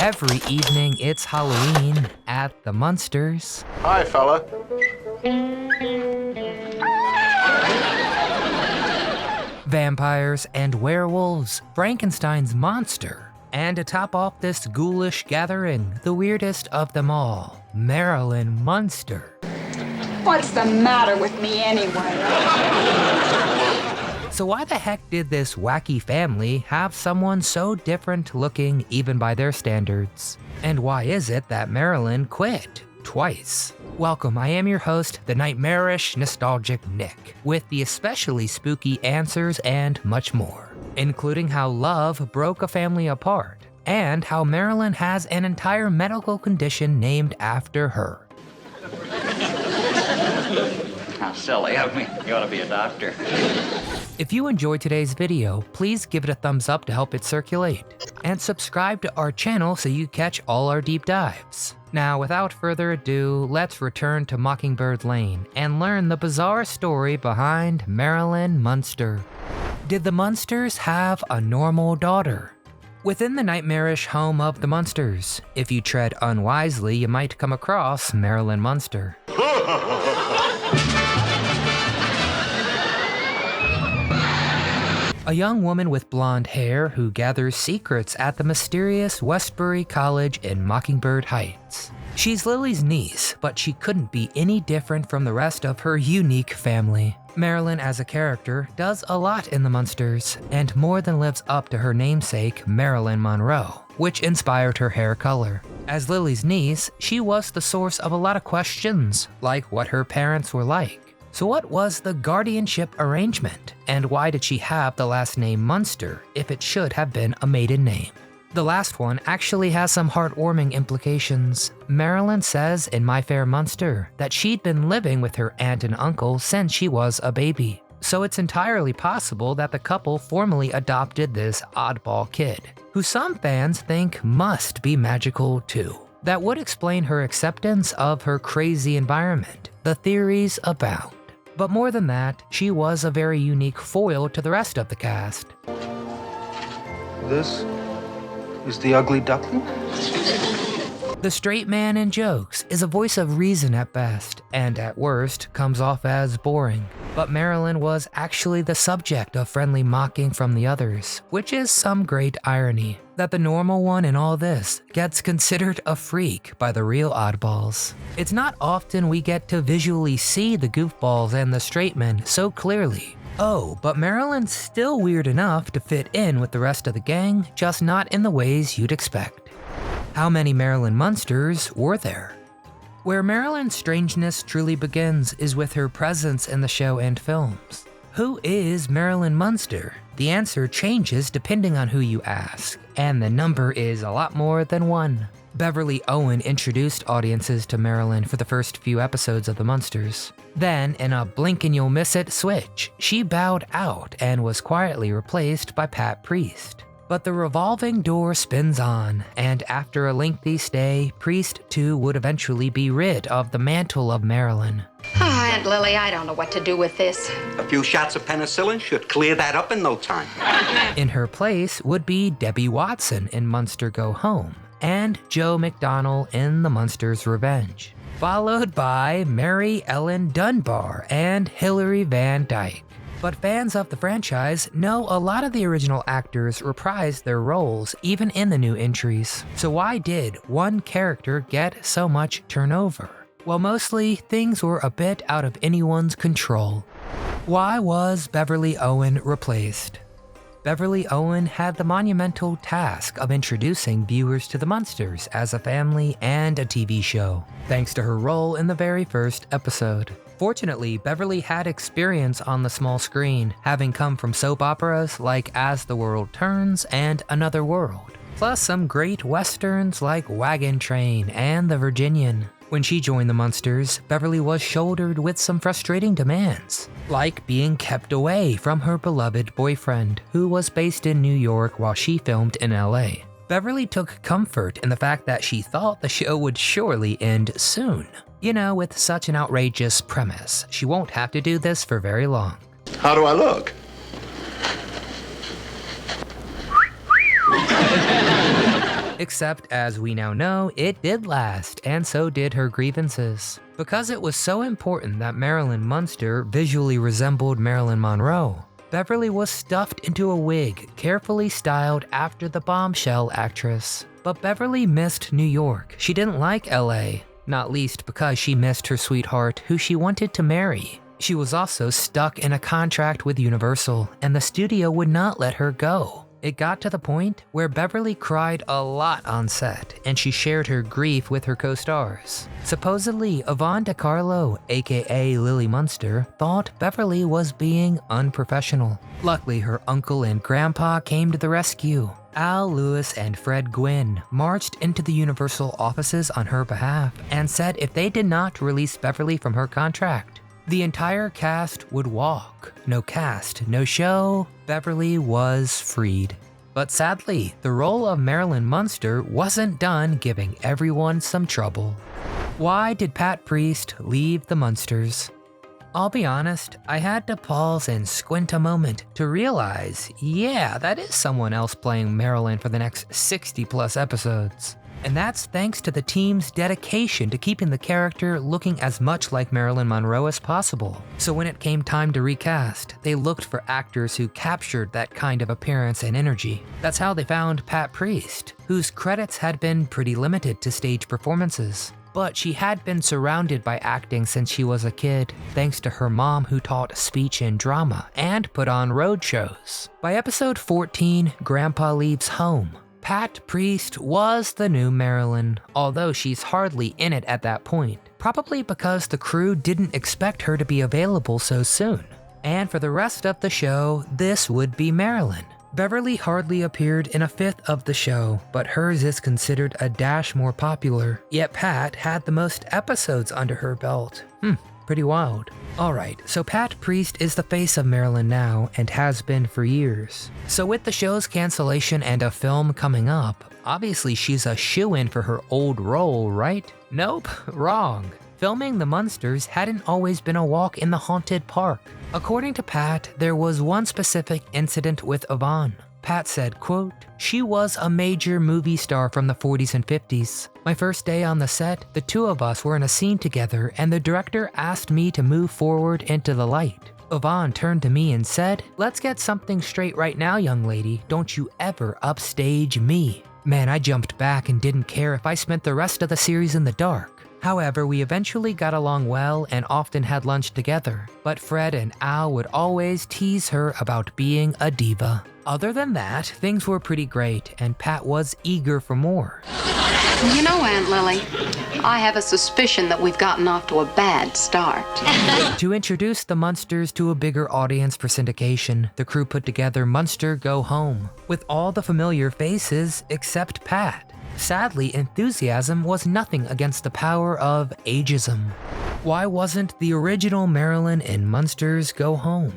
Every evening, it's Halloween at the Munsters. Hi, fella. Vampires and werewolves, Frankenstein's monster. And to top off this ghoulish gathering, the weirdest of them all, Marilyn Monster. What's the matter with me anyway? So why the heck did this wacky family have someone so different looking even by their standards? And why is it that Marilyn quit twice? Welcome, I am your host, the nightmarish, nostalgic Nick, with the especially spooky answers and much more, including how love broke a family apart, and how Marilyn has an entire medical condition named after her. How silly of me. You ought to be a doctor. If you enjoyed today's video, please give it a thumbs up to help it circulate, and subscribe to our channel so you catch all our deep dives. Now, without further ado, let's return to Mockingbird Lane and learn the bizarre story behind Marilyn Monster. Did the Munsters have a normal daughter? Within the nightmarish home of the Munsters, if you tread unwisely, you might come across Marilyn Monster. A young woman with blonde hair who gathers secrets at the mysterious Westbury College in Mockingbird Heights. She's Lily's niece, but she couldn't be any different from the rest of her unique family. Marilyn as a character does a lot in the Munsters, and more than lives up to her namesake, Marilyn Monroe, which inspired her hair color. As Lily's niece, she was the source of a lot of questions, like what her parents were like. So what was the guardianship arrangement, and why did she have the last name Munster if it should have been a maiden name? The last one actually has some heartwarming implications. Marilyn says in My Fair Munster that she'd been living with her aunt and uncle since she was a baby. So it's entirely possible that the couple formally adopted this oddball kid, who some fans think must be magical too. That would explain her acceptance of her crazy environment, the theories abound. But more than that, she was a very unique foil to the rest of the cast. This is the ugly duckling? The straight man in jokes is a voice of reason at best, and at worst comes off as boring. But Marilyn was actually the subject of friendly mocking from the others, which is some great irony, that the normal one in all this gets considered a freak by the real oddballs. It's not often we get to visually see the goofballs and the straight men so clearly. Oh, but Marilyn's still weird enough to fit in with the rest of the gang, just not in the ways you'd expect. How many Marilyn Munsters were there? Where Marilyn's strangeness truly begins is with her presence in the show and films. Who is Marilyn Monster? The answer changes depending on who you ask, and the number is a lot more than one. Beverly Owen introduced audiences to Marilyn for the first few episodes of The Munsters. Then, in a blink-and-you'll-miss-it switch, she bowed out and was quietly replaced by Pat Priest. But the revolving door spins on, and after a lengthy stay, Priest too would eventually be rid of the mantle of Marilyn. Oh, Aunt Lily, I don't know what to do with this. A few shots of penicillin should clear that up in no time. In her place would be Debbie Watson in Munster Go Home, and Joe McDonnell in The Munsters' Revenge, followed by Mary Ellen Dunbar and Hilary Van Dyke. But fans of the franchise know a lot of the original actors reprised their roles even in the new entries. So why did one character get so much turnover? Well, mostly things were a bit out of anyone's control. Why was Beverly Owen replaced? Beverly Owen had the monumental task of introducing viewers to the Munsters as a family and a TV show, thanks to her role in the very first episode. Fortunately, Beverly had experience on the small screen, having come from soap operas like As the World Turns and Another World, plus some great westerns like Wagon Train and The Virginian. When she joined the Munsters, Beverly was shouldered with some frustrating demands, like being kept away from her beloved boyfriend, who was based in New York while she filmed in LA. Beverly took comfort in the fact that she thought the show would surely end soon. You know, with such an outrageous premise, she won't have to do this for very long. How do I look? Except, as we now know, it did last, and so did her grievances. Because it was so important that Marilyn Monster visually resembled Marilyn Monroe, Beverly was stuffed into a wig carefully styled after the bombshell actress. But Beverly missed New York. She didn't like LA, not least because she missed her sweetheart who she wanted to marry. She was also stuck in a contract with Universal, and the studio would not let her go. It got to the point where Beverly cried a lot on set, and she shared her grief with her co-stars. Supposedly, Yvonne DiCarlo, aka Lily Munster, thought Beverly was being unprofessional. Luckily, her uncle and grandpa came to the rescue. Al Lewis and Fred Gwynn marched into the Universal offices on her behalf and said if they did not release Beverly from her contract, the entire cast would walk. No cast, no show. Beverly was freed. But sadly, the role of Marilyn Monster wasn't done giving everyone some trouble. Why did Pat Priest leave the Munsters? I'll be honest, I had to pause and squint a moment to realize, yeah, that is someone else playing Marilyn for the next 60 plus episodes. And that's thanks to the team's dedication to keeping the character looking as much like Marilyn Monroe as possible. So when it came time to recast, they looked for actors who captured that kind of appearance and energy. That's how they found Pat Priest, whose credits had been pretty limited to stage performances. But she had been surrounded by acting since she was a kid, thanks to her mom who taught speech and drama and put on road shows. By episode 14, Grandpa Leaves Home, Pat Priest was the new Marilyn, although she's hardly in it at that point, probably because the crew didn't expect her to be available so soon. And for the rest of the show, this would be Marilyn. Beverly hardly appeared in a fifth of the show, but hers is considered a dash more popular, yet Pat had the most episodes under her belt. Pretty wild. Alright, so Pat Priest is the face of Marilyn now and has been for years. So with the show's cancellation and a film coming up, obviously she's a shoo-in for her old role, right? Nope, wrong. Filming the Munsters hadn't always been a walk in the haunted park. According to Pat, there was one specific incident with Yvonne. Pat said, quote, "She was a major movie star from the 40s and 50s. My first day on the set, the two of us were in a scene together and the director asked me to move forward into the light. Yvonne turned to me and said, 'Let's get something straight right now, young lady. Don't you ever upstage me.' Man, I jumped back and didn't care if I spent the rest of the series in the dark. However, we eventually got along well and often had lunch together, but Fred and Al would always tease her about being a diva. Other than that, things were pretty great, and Pat was eager for more." You know, Aunt Lily, I have a suspicion that we've gotten off to a bad start. To introduce the Munsters to a bigger audience for syndication, the crew put together Munster Go Home, with all the familiar faces except Pat. Sadly, enthusiasm was nothing against the power of ageism. Why wasn't the original Marilyn in Munsters Go Home?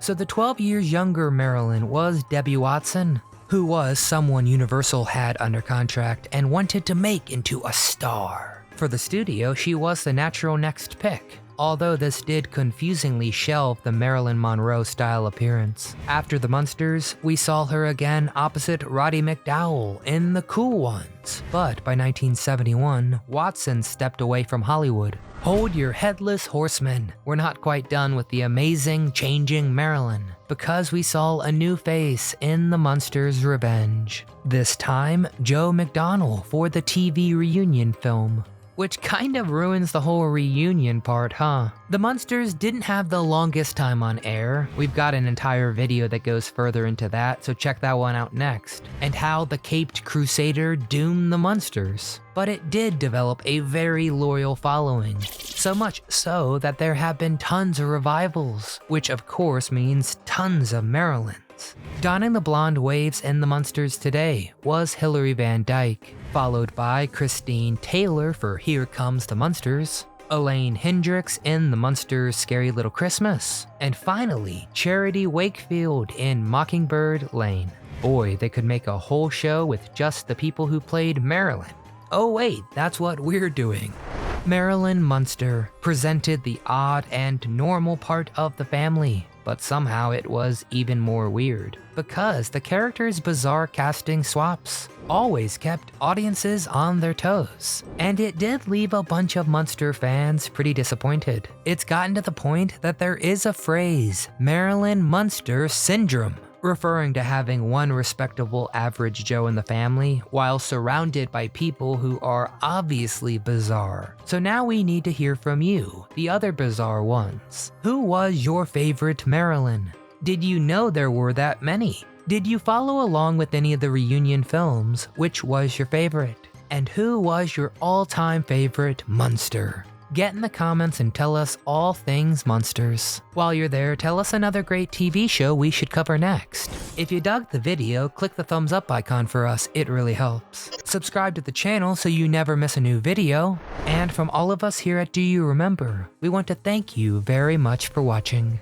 So the 12 years younger Marilyn was Debbie Watson, who was someone Universal had under contract and wanted to make into a star. For the studio, she was the natural next pick, although this did confusingly shelve the Marilyn Monroe-style appearance. After the Munsters, we saw her again opposite Roddy McDowall in The Cool Ones, but by 1971, Watson stepped away from Hollywood. Hold your headless horsemen. We're not quite done with the amazing, changing Marilyn, because we saw a new face in The Munsters' Revenge. This time, Joe McDonnell for the TV reunion film. Which kind of ruins the whole reunion part, huh? The Munsters didn't have the longest time on air. We've got an entire video that goes further into that, so check that one out next. And how the Caped Crusader doomed the Munsters. But it did develop a very loyal following. So much so that there have been tons of revivals, which of course means tons of Marilyns. Donning the blonde waves in the Munsters today was Hilary Van Dyke, followed by Christine Taylor for Here Comes the Munsters, Elaine Hendricks in The Munsters' Scary Little Christmas, and finally Charity Wakefield in Mockingbird Lane. Boy, they could make a whole show with just the people who played Marilyn. Oh wait, that's what we're doing. Marilyn Monster presented the odd and normal part of the family. But somehow it was even more weird, because the characters' bizarre casting swaps always kept audiences on their toes. And it did leave a bunch of Munster fans pretty disappointed. It's gotten to the point that there is a phrase, Marilyn Monster syndrome, referring to having one respectable average Joe in the family while surrounded by people who are obviously bizarre. So now we need to hear from you, the other bizarre ones. Who was your favorite Marilyn? Did you know there were that many? Did you follow along with any of the reunion films? Which was your favorite? And who was your all-time favorite Munster? Get in the comments and tell us all things Munsters. While you're there, tell us another great TV show we should cover next. If you dug the video, click the thumbs up icon for us, it really helps. Subscribe to the channel so you never miss a new video. And from all of us here at Do You Remember, we want to thank you very much for watching.